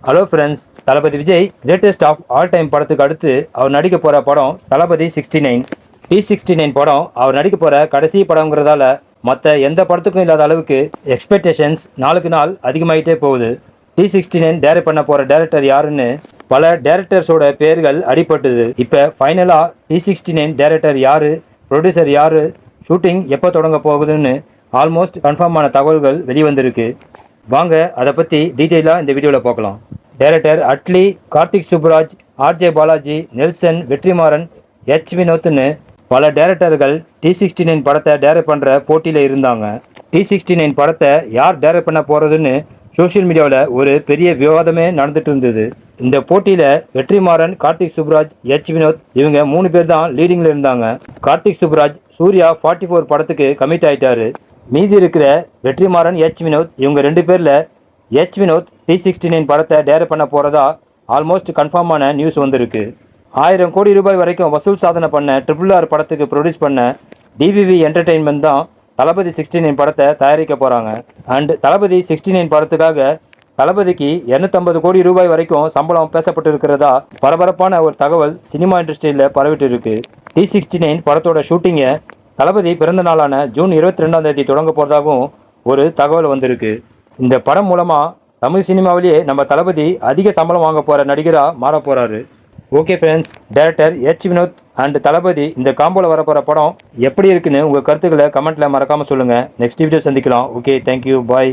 Hello friends, Thalapathy Vijay greatest of all time படத்துக்கு அடுத்து அவர் நடிக்க போகிற படம் தளபதி 69. T69 படம் அவர் நடிக்க போகிற கடைசி படங்கிறதால மற்ற எந்த படத்துக்கும் இல்லாத அளவுக்கு எக்ஸ்பெக்டேஷன்ஸ் நாளுக்கு நாள் அதிகமாகிட்டே போகுது. T69 டைரக்ட் பண்ண போகிற டேரக்டர் யாருன்னு பல டேரக்டர்ஸோட பேர்கள் அடிபட்டுது. இப்போ ஃபைனலாக T69 டேரக்டர் யாரு, ப்ரொடியூசர் யாரு, ஷூட்டிங் எப்போ தொடங்க போகுதுன்னு ஆல்மோஸ்ட் கன்ஃபார்மான தகவல்கள் வெளிவந்திருக்கு. வாங்க அதை பற்றி டீட்டெயிலாக இந்த வீடியோவில் பார்க்கலாம். டைரக்டர் அட்லி, கார்த்திக் சுப்புராஜ், ஆர்ஜே பாலாஜி, நெல்சன், வெற்றிமாறன், வினோத்னு பல டைரக்டர்கள் T69 படத்தை டைரக்ட் பண்ணுற போட்டியில் இருந்தாங்க. T69 படத்தை யார் டைரக்ட் பண்ண போகிறதுன்னு சோஷியல் மீடியாவில் ஒரு பெரிய விவாதமே நடந்துட்டு இருந்தது. இந்த போட்டியில் வெற்றிமாறன், கார்த்திக் சுப்புராஜ், வினோத் இவங்க 3 பேர் தான் லீடிங்கில் இருந்தாங்க. கார்த்திக் சுப்புராஜ் சூர்யா 44 படத்துக்கு கமிட் ஆயிட்டாரு. மீதி இருக்கிற வெற்றிமாறன், வினோத் இவங்க 2 பேரில் வினோத் T69 படத்தை டைரக்ட் பண்ண போகிறதா ஆல்மோஸ்ட் கன்ஃபார்மான நியூஸ் வந்திருக்கு. 1000 கோடி ரூபாய் வரைக்கும் வசூல் சாதனை பண்ண RRR படத்துக்கு ப்ரொடியூஸ் பண்ண DVV என்டர்டெயின்மெண்ட் தான் தளபதி 69 படத்தை தயாரிக்க போகிறாங்க. அண்ட் தளபதி 69 படத்துக்காக தளபதிக்கு 250 கோடி ரூபாய் வரைக்கும் சம்பளம் பேசப்பட்டு இருக்கிறதா பரபரப்பான ஒரு தகவல் சினிமா இண்டஸ்ட்ரியில் பரவிட்டு இருக்கு. T69 படத்தோட ஷூட்டிங்கை தளபதி பிறந்த நாளான ஜூன் 22ஆம் தேதி தொடங்க போகிறதாகவும் ஒரு தகவல் வந்திருக்கு. இந்த படம் மூலமாக தமிழ் சினிமாவிலேயே நம்ம தளபதி அதிக சம்பளம் வாங்க போகிற நடிகராக மாற போகிறாரு. Okay friends, director Vinoth and Thalapathy இந்த காம்போவில் வரப்போகிற படம் எப்படி இருக்குன்னு உங்கள் கருத்துக்களை கமெண்ட்டில் மறக்காமல் சொல்லுங்கள். நெக்ஸ்ட் வீடியோ சந்திக்கலாம். ஓகே, தேங்க்யூ, பாய்.